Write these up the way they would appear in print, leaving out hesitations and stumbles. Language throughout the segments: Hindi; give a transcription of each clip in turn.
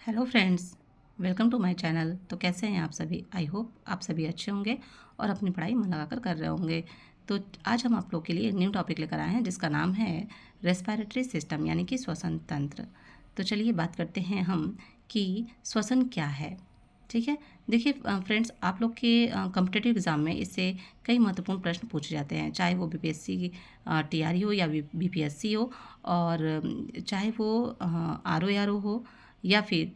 Hello friends, welcome to my channel. तो कैसे हैं आप सभी? आई होप आप सभी अच्छे होंगे और अपनी पढ़ाई मन लगाकर कर रहे होंगे। तो आज हम आप लोग के लिए एक न्यू टॉपिक लेकर आए हैं जिसका नाम है रेस्पिरेटरी सिस्टम यानी कि श्वसन तंत्र। तो चलिए बात करते हैं हम कि श्वसन क्या है। ठीक है, देखिए फ्रेंड्स, आप लोग के कॉम्पिटिटिव एग्ज़ाम में इससे कई महत्वपूर्ण प्रश्न पूछे जाते हैं, चाहे वो बीपीएससी टीआरई हो या बीपीएससी हो, और चाहे वो आरओ हो या फिर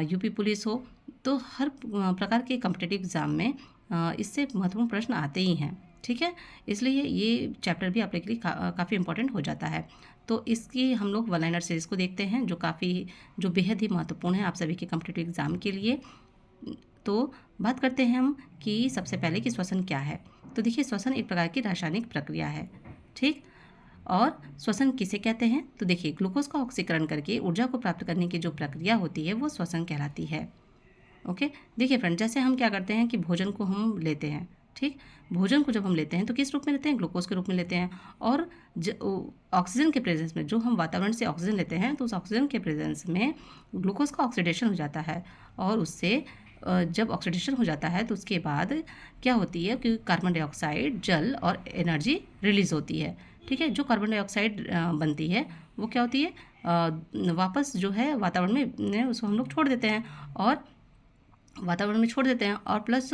यूपी पुलिस हो। तो हर प्रकार के कॉम्पिटिटिव एग्ज़ाम में इससे महत्वपूर्ण प्रश्न आते ही हैं। ठीक है, इसलिए ये चैप्टर भी आप लोग के लिए काफ़ी इंपॉर्टेंट हो जाता है। तो इसकी हम लोग वन लाइनर सीरीज़ को देखते हैं जो बेहद ही महत्वपूर्ण है आप सभी के कॉम्पिटिटिव एग्ज़ाम के लिए। तो बात करते हैं हम कि सबसे पहले कि श्वसन क्या है। तो देखिए, श्वसन एक प्रकार की रासायनिक प्रक्रिया है। ठीक, और श्वसन किसे कहते हैं? तो देखिए, ग्लूकोज का ऑक्सीकरण करके ऊर्जा को प्राप्त करने की जो प्रक्रिया होती है वो श्वसन कहलाती है। ओके, देखिए फ्रेंड, जैसे हम क्या करते हैं कि भोजन को हम लेते हैं। ठीक, भोजन को जब हम लेते हैं तो किस रूप में लेते हैं? ग्लूकोज के रूप में लेते हैं। और ऑक्सीजन के प्रेजेंस में, जो हम वातावरण से ऑक्सीजन लेते हैं, तो उस ऑक्सीजन के प्रेजेंस में ग्लूकोज का ऑक्सीडेशन हो जाता है। और उससे जब ऑक्सीडेशन हो जाता है तो उसके बाद क्या होती है कि कार्बन डाइऑक्साइड, जल और एनर्जी रिलीज़ होती है। ठीक है, जो कार्बन डाइऑक्साइड बनती है वो क्या होती है, वापस जो है वातावरण में उसको हम लोग छोड़ देते हैं, और वातावरण में छोड़ देते हैं। और प्लस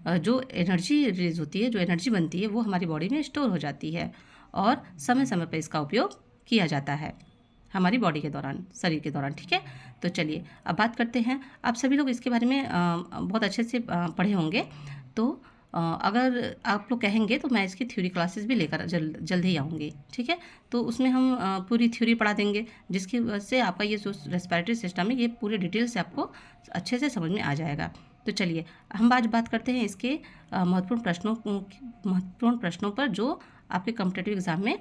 जो एनर्जी रिलीज होती है, जो एनर्जी बनती है, वो हमारी बॉडी में स्टोर हो जाती है और समय समय पर इसका उपयोग किया जाता है हमारी बॉडी के दौरान, शरीर के दौरान। ठीक है, तो चलिए अब बात करते हैं। आप सभी लोग इसके बारे में बहुत अच्छे से पढ़े होंगे। तो अगर आप लोग कहेंगे तो मैं इसकी थ्योरी क्लासेस भी लेकर जल्द ही आऊँगी। ठीक है, तो उसमें हम पूरी थ्योरी पढ़ा देंगे, जिसकी वजह से आपका ये जो रेस्पिरेटरी सिस्टम है ये पूरे डिटेल से आपको अच्छे से समझ में आ जाएगा। तो चलिए हम आज बात करते हैं इसके महत्वपूर्ण प्रश्नों पर जो आपके कॉम्पिटिटिव एग्ज़ाम में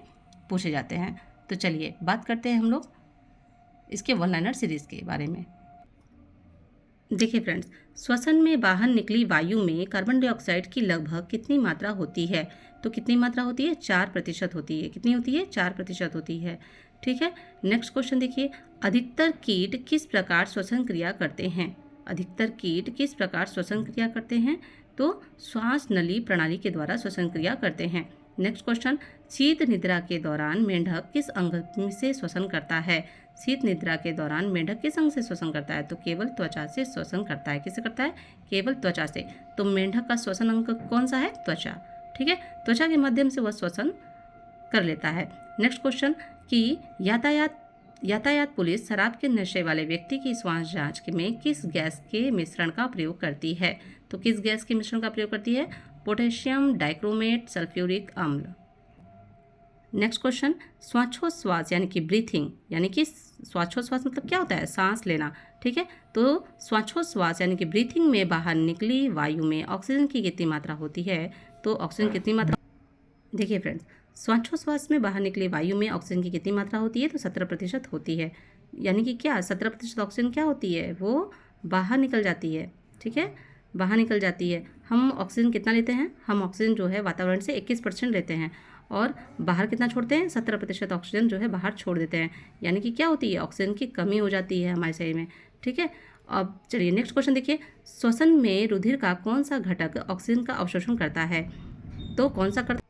पूछे जाते हैं। तो चलिए बात करते हैं हम लोग इसके वन लाइनर सीरीज़ के बारे में। देखिए फ्रेंड्स, श्वसन में बाहर निकली वायु में कार्बन डाइऑक्साइड की लगभग कितनी मात्रा होती है? तो कितनी मात्रा होती है? 4% होती है। कितनी होती है? 4% होती है। ठीक है, नेक्स्ट क्वेश्चन देखिए, अधिकतर कीट किस प्रकार श्वसन क्रिया करते हैं? अधिकतर कीट किस प्रकार श्वसन क्रिया करते हैं? तो श्वास नली प्रणाली के द्वारा श्वसन क्रिया करते हैं। नेक्स्ट क्वेश्चन, शीत निद्रा के दौरान मेंढक किस अंग से श्वसन करता है? शीत निद्रा के दौरान मेंढक किस अंग से श्वसन करता है? तो केवल त्वचा से श्वसन करता है। किससे करता है? केवल त्वचा से। तो मेंढक का श्वसन अंग कौन सा है? त्वचा। ठीक है, त्वचा के माध्यम से वह श्वसन कर लेता है। नेक्स्ट क्वेश्चन कि यातायात पुलिस शराब के नशे वाले व्यक्ति की श्वास जांच में किस गैस के मिश्रण का प्रयोग करती है? तो किस गैस के मिश्रण का प्रयोग करती है? पोटेशियम डाइक्रोमेट सल्फ्यूरिक अम्ल। नेक्स्ट क्वेश्चन, श्वासोच्छ्वास यानी कि ब्रीथिंग, यानी कि श्वासोच्छ्वास मतलब क्या होता है? सांस लेना। ठीक है, तो श्वासोच्छ्वास यानी कि ब्रीथिंग में बाहर निकली वायु में ऑक्सीजन की कितनी मात्रा होती है? तो ऑक्सीजन कितनी मात्रा? देखिए फ्रेंड्स, श्वासोच्छ्वास में बाहर निकली वायु में ऑक्सीजन की कितनी मात्रा होती है? तो 17% होती है। यानी कि क्या 17% ऑक्सीजन क्या होती है? वो बाहर निकल जाती है। ठीक है, बाहर निकल जाती है। हम ऑक्सीजन कितना लेते हैं? हम ऑक्सीजन जो है वातावरण से 21% लेते हैं, और बाहर कितना छोड़ते हैं? 17% ऑक्सीजन जो है बाहर छोड़ देते हैं। यानी कि क्या होती है? ऑक्सीजन की कमी हो जाती है हमारे शरीर में। ठीक है, अब चलिए नेक्स्ट क्वेश्चन देखिए, श्वसन में रुधिर का कौन सा घटक ऑक्सीजन का अवशोषण करता है? तो कौन सा करता?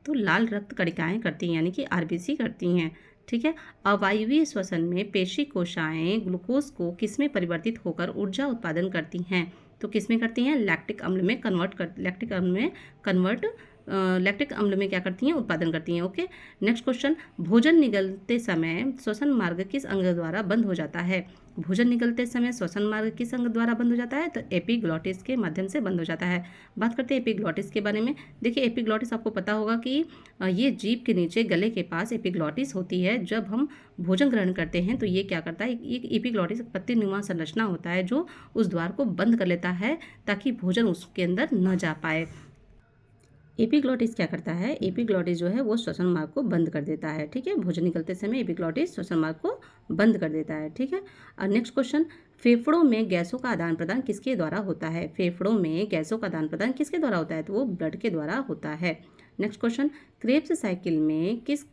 तो लाल रक्त कणिकाएं करती हैं, यानी कि आरबीसी करती हैं। ठीक है, अवायवीय श्वसन में पेशी कोशिकाएं ग्लूकोज को किसमें परिवर्तित होकर ऊर्जा उत्पादन करती हैं? तो किसमें करती हैं? लैक्टिक अम्ल में लैक्टिक अम्ल में क्या करती हैं? उत्पादन करती हैं। ओके, नेक्स्ट क्वेश्चन, भोजन निगलते समय श्वसन मार्ग किस अंग द्वारा बंद हो जाता है? भोजन निगलते समय श्वसन मार्ग किस अंग द्वारा बंद हो जाता है? तो एपिग्लॉटिस के माध्यम से बंद हो जाता है। बात करते हैं एपिग्लॉटिस के बारे में। देखिए, एपिग्लॉटिस आपको पता होगा कि ये जीभ के नीचे गले के पास एपिग्लॉटिस होती है। जब हम भोजन ग्रहण करते हैं तो ये क्या करता है, ये एपिग्लॉटिस एक पत्तीनुमा संरचना होता है जो उस द्वार को बंद कर लेता है ताकि भोजन उसके अंदर न जा पाए। एपिग्लॉटिस क्या करता है? एपिग्लॉटिस जो है वो श्वसन मार्ग को बंद कर देता है। ठीक है, भोजन निकलते समय एपिग्लॉटिस श्वसन मार्ग को बंद कर देता है। ठीक है, और नेक्स्ट क्वेश्चन, फेफड़ों में गैसों का आदान प्रदान किसके द्वारा होता है? फेफड़ों में गैसों का आदान प्रदान किसके द्वारा होता है? तो वो ब्लड के द्वारा होता है। नेक्स्ट क्वेश्चन, क्रेब्स साइकिल में किस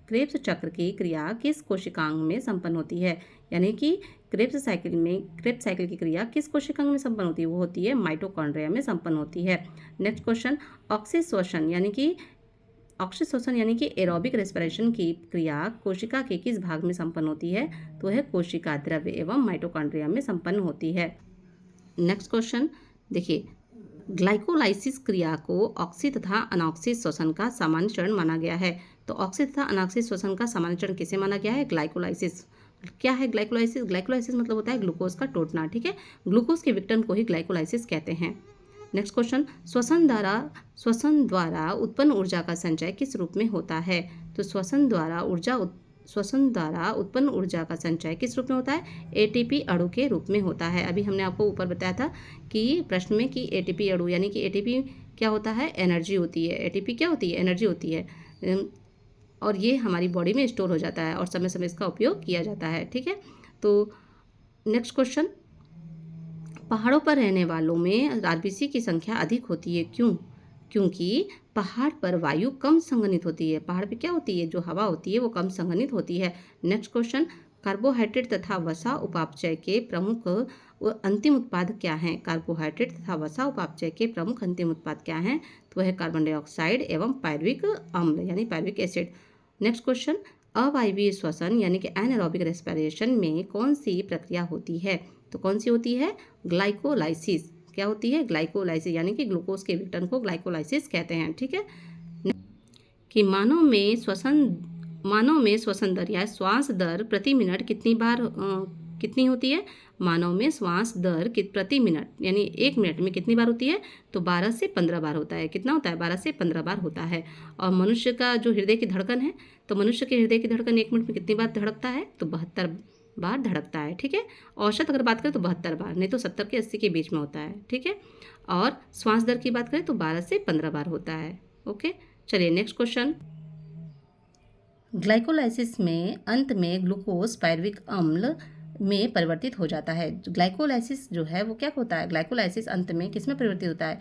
क्रेब्स चक्र की क्रिया किस कोशिकांग में संपन्न होती है? यानी कि क्रेब्स साइकिल की क्रिया किस कोशिकांग में संपन्न होती है? वो होती है माइटोकॉन्ड्रिया में संपन्न होती है। नेक्स्ट क्वेश्चन, ऑक्सीश्वसन यानी कि एरोबिक रेस्पिरेशन की क्रिया कोशिका के किस भाग में संपन्न होती है? तो है कोशिका द्रव्य एवं माइटोकॉन्ड्रिया में संपन्न होती है। नेक्स्ट क्वेश्चन देखिए, ग्लाइकोलाइसिस क्रिया को ऑक्सी तथा अनॉक्सी श्वसन का सामान्य चरण माना गया है। तो ऑक्सी तथा अनॉक्सी श्वसन का सामान्य चरण किसे माना गया है? ग्लाइकोलाइसिस। क्या है ग्लाइकोलाइसिस? ग्लाइकोलाइसिस मतलब होता है ग्लूकोज का टूटना, ठीक है। ग्लूकोज के विघटन को ही ग्लाइकोलाइसिस कहते हैं। नेक्स्ट क्वेश्चन, श्वसन द्वारा उत्पन्न ऊर्जा का संचय किस रूप में होता है? तो श्वसन द्वारा उत्पन्न ऊर्जा का संचय किस रूप में होता है? एटीपी अणु के रूप में होता है। अभी हमने आपको ऊपर बताया था कि प्रश्न में कि एटीपी अणु यानी कि एटीपी क्या होता है? एनर्जी होती है। एटीपी क्या होती है? एनर्जी होती है, और ये हमारी बॉडी में स्टोर हो जाता है और समय समय इसका उपयोग किया जाता है, ठीक है। तो नेक्स्ट क्वेश्चन, पहाड़ों पर रहने वालों में आरबीसी की संख्या अधिक होती है, क्यों? क्योंकि पहाड़ पर वायु कम संघनित होती है। पहाड़ पे क्या होती है? जो हवा होती है वो कम संघनित होती है। नेक्स्ट क्वेश्चन, कार्बोहाइड्रेट तथा वसा उपापचय के प्रमुख अंतिम उत्पाद क्या हैं? कार्बोहाइड्रेट तथा वसा उपापचय के प्रमुख अंतिम उत्पाद क्या हैं? तो वह कार्बन डाइऑक्साइड एवं पायरुविक अम्ल यानी पायरुविक एसिड। नेक्स्ट क्वेश्चन, अवायवीय श्वसन यानी कि एनारोबिक रेस्पिरेशन में कौन सी प्रक्रिया होती है? तो कौन सी होती है? ग्लाइकोलाइसिस। क्या होती है? ग्लाइकोलाइसिस, यानी कि ग्लूकोज के विघटन को ग्लाइकोलाइसिस कहते हैं, ठीक है। कि मानव में श्वसन दर या श्वास दर प्रति मिनट कितनी होती है? मानव में श्वास दर प्रति मिनट यानी 1 मिनट में कितनी बार होती है? तो 12 से 15 बार होता है। कितना होता है? 12 से 15 बार होता है। और मनुष्य का जो हृदय की धड़कन है, तो मनुष्य के हृदय की धड़कन 1 मिनट में कितनी बार धड़कता है? तो 72 बार धड़कता है, ठीक है। औसत अगर बात करें तो 72 बार, नहीं तो 70 के 80 के बीच में होता है, ठीक है। और श्वास दर की बात करें तो 12 से 15 बार होता है, ओके। चलिए नेक्स्ट क्वेश्चन, ग्लाइकोलाइसिस में अंत में ग्लूकोज पायरुविक अम्ल में परिवर्तित हो जाता है। ग्लाइकोलाइसिस जो है वो क्या होता है? ग्लाइकोलाइसिस अंत में किस में परिवर्तित होता है?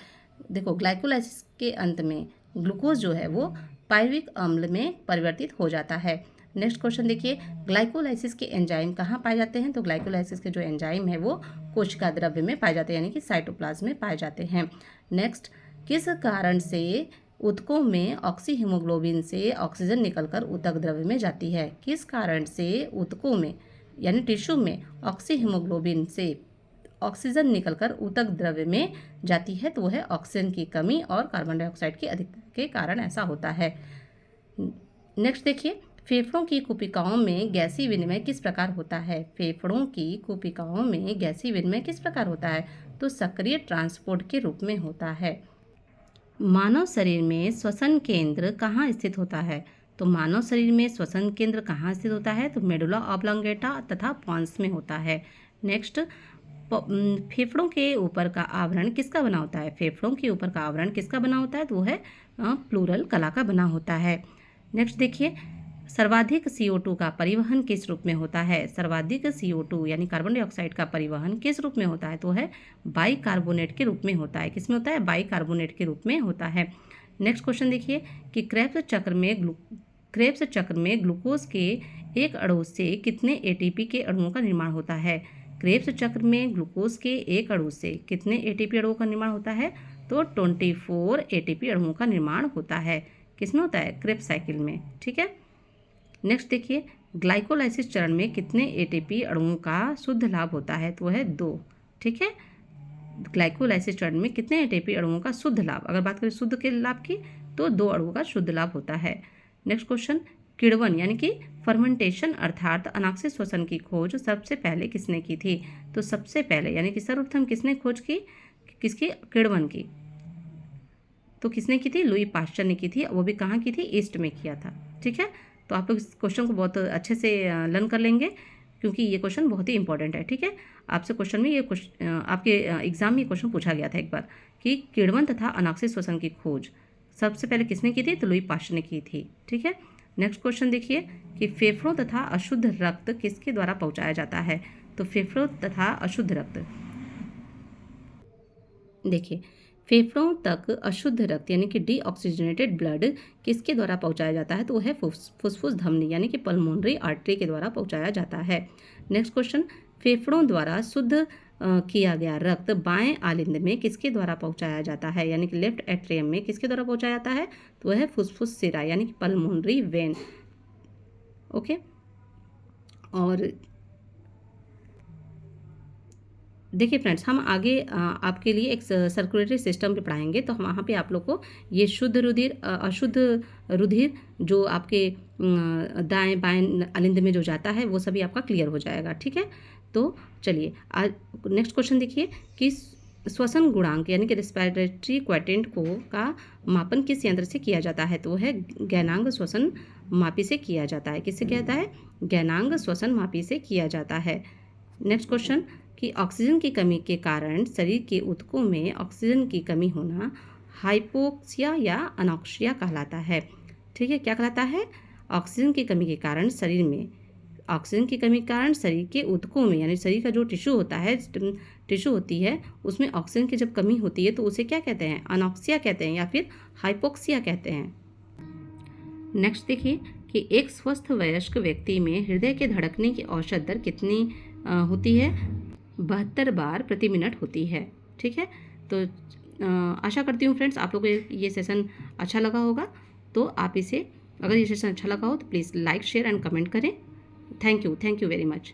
देखो, ग्लाइकोलाइसिस के अंत में ग्लूकोज जो है वो पायरुविक अम्ल में परिवर्तित हो जाता है। नेक्स्ट क्वेश्चन देखिए, ग्लाइकोलाइसिस के एंजाइम कहाँ पाए जाते हैं? तो ग्लाइकोलाइसिस के जो एंजाइम है वो कोशिका द्रव्य में पाए जाते हैं, यानी कि साइटोप्लाज्म में पाए जाते हैं। नेक्स्ट, किस कारण से ऊतकों में ऑक्सी हीमोग्लोबिन से ऑक्सीजन निकलकर ऊतक द्रव्य में जाती है? किस कारण से ऊतकों में यानी टिश्यू में ऑक्सी हीमोग्लोबिन से ऑक्सीजन निकलकर ऊतक द्रव्य में जाती है? तो वह है ऑक्सीजन की कमी और कार्बन डाइऑक्साइड की अधिकता के कारण ऐसा होता है। नेक्स्ट देखिए, फेफड़ों की कुपिकाओं में गैसीय विनिमय किस प्रकार होता है? फेफड़ों की कुपिकाओं में गैसीय विनिमय किस प्रकार होता है? तो सक्रिय ट्रांसपोर्ट के रूप में होता है। मानव शरीर में श्वसन केंद्र कहाँ स्थित होता है? तो मानव शरीर में श्वसन केंद्र कहाँ स्थित होता है? तो मेडुला ऑब्लोंगेटा तथा पॉन्स में होता है। नेक्स्ट, फेफड़ों के ऊपर का आवरण किसका बना होता है? फेफड़ों के ऊपर का आवरण किसका बना होता है? तो वो है प्लूरल कला का बना होता है। नेक्स्ट देखिए, सर्वाधिक CO2 का परिवहन किस रूप में होता है? सर्वाधिक CO2 यानी कार्बन डाइऑक्साइड का परिवहन किस रूप में होता है? तो है बाइकार्बोनेट के रूप में होता है। किस में होता है? बाइकार्बोनेट के रूप में होता है। नेक्स्ट क्वेश्चन देखिए कि क्रेब्स चक्र में ग्लूकोज के एक अणु से कितने ATP के अणुओं का निर्माण होता है? क्रेब्स चक्र में ग्लूकोज के एक अणु से कितने ATP अणुओं का निर्माण होता है? तो 24 ATP अणुओं का निर्माण होता है। किसमें होता है? क्रेब्स साइकिल में, ठीक है। नेक्स्ट देखिए, ग्लाइकोलाइसिस चरण में कितने ATP अणुओं का शुद्ध लाभ होता है? तो वह 2, ठीक है। ग्लाइकोलाइसिस चरण में कितने ATP अणुओं का शुद्ध लाभ, अगर बात करें शुद्ध के लाभ की, तो 2 अणुओं का शुद्ध लाभ होता है। नेक्स्ट क्वेश्चन, किण्वन यानी कि फर्मेंटेशन अर्थात अनाक्षिक श्वसन की खोज सबसे पहले किसने की थी? तो सबसे पहले यानी कि सर्वप्रथम किसने खोज की? किसकी? किण्वन की। तो किसने की थी? लुई पाश्चर ने की थी। वो भी कहाँ की थी? ईस्ट में किया था, ठीक है। तो आप लोग इस क्वेश्चन को बहुत अच्छे से लर्न कर लेंगे, क्योंकि ये क्वेश्चन बहुत ही इंपॉर्टेंट है, ठीक है। आपसे क्वेश्चन में ये आपके एग्जाम में ये क्वेश्चन पूछा गया था एक बार कि किण्वन तथा अनाक्षिक श्वसन की खोज सबसे पहले किसने की थी? तो लुई पाश्चर ने की थी, ठीक है। नेक्स्ट क्वेश्चन देखिए कि फेफड़ों तथा अशुद्ध रक्त किसके द्वारा पहुंचाया जाता है? तो फेफड़ों तथा अशुद्ध रक्त, देखिए फेफड़ों तक अशुद्ध रक्त यानी कि डीऑक्सीजनेटेड ब्लड किसके द्वारा पहुंचाया जाता है? तो वो है फुफ्फुस धमनी यानी कि पल्मोनरी आर्टरी के द्वारा पहुंचाया जाता है। नेक्स्ट क्वेश्चन, फेफड़ों द्वारा शुद्ध किया गया रक्त बाएं आलिंद में किसके द्वारा पहुंचाया जाता है? यानी कि लेफ्ट एट्रियम में किसके द्वारा पहुंचाया जाता है? तो वह है फुफ्फुस सिरा यानी कि पल्मोनरी वेन। ओके, और देखिए फ्रेंड्स, हम आगे आपके लिए एक सर्कुलेटरी सिस्टम पे पढ़ाएंगे, तो हम वहाँ पे आप लोग को ये शुद्ध रुधिर, अशुद्ध रुधिर जो आपके दाएं बाएं अलिंद में जो जाता है वो सभी आपका क्लियर हो जाएगा। ठीक है, तो चलिए आज नेक्स्ट क्वेश्चन देखिए कि श्वसन गुणांक यानी कि रेस्पिरेटरी क्वाड्रेंट को का मापन किस यंत्र से किया जाता है? तो वो है गैनांग श्वसन मापी से किया जाता है। किससे किया जाता है? गैनांग श्वसन मापी से किया जाता है। नेक्स्ट क्वेश्चन कि ऑक्सीजन की कमी के कारण शरीर के ऊतकों में ऑक्सीजन की कमी होना हाइपोक्सिया या अनॉक्सिया कहलाता है। ठीक है, क्या कहलाता है? ऑक्सीजन की कमी के कारण शरीर में, ऑक्सीजन की कमी के कारण शरीर के ऊतकों में यानी शरीर का जो टिश्यू होता है, टिश्यू होती है, उसमें ऑक्सीजन की जब कमी होती है तो उसे क्या कहते हैं? अनॉक्सिया कहते हैं या फिर हाइपोक्सिया कहते हैं। नेक्स्ट देखिए कि एक स्वस्थ वयस्क व्यक्ति में हृदय के धड़कने की औसत दर कितनी होती है? 72 बार प्रति मिनट होती है। ठीक है, तो आशा करती हूँ फ्रेंड्स आप लोगों को ये सेशन अच्छा लगा होगा। तो आप इसे, अगर ये सेशन अच्छा लगा हो तो please like share and comment करें। Thank you very much.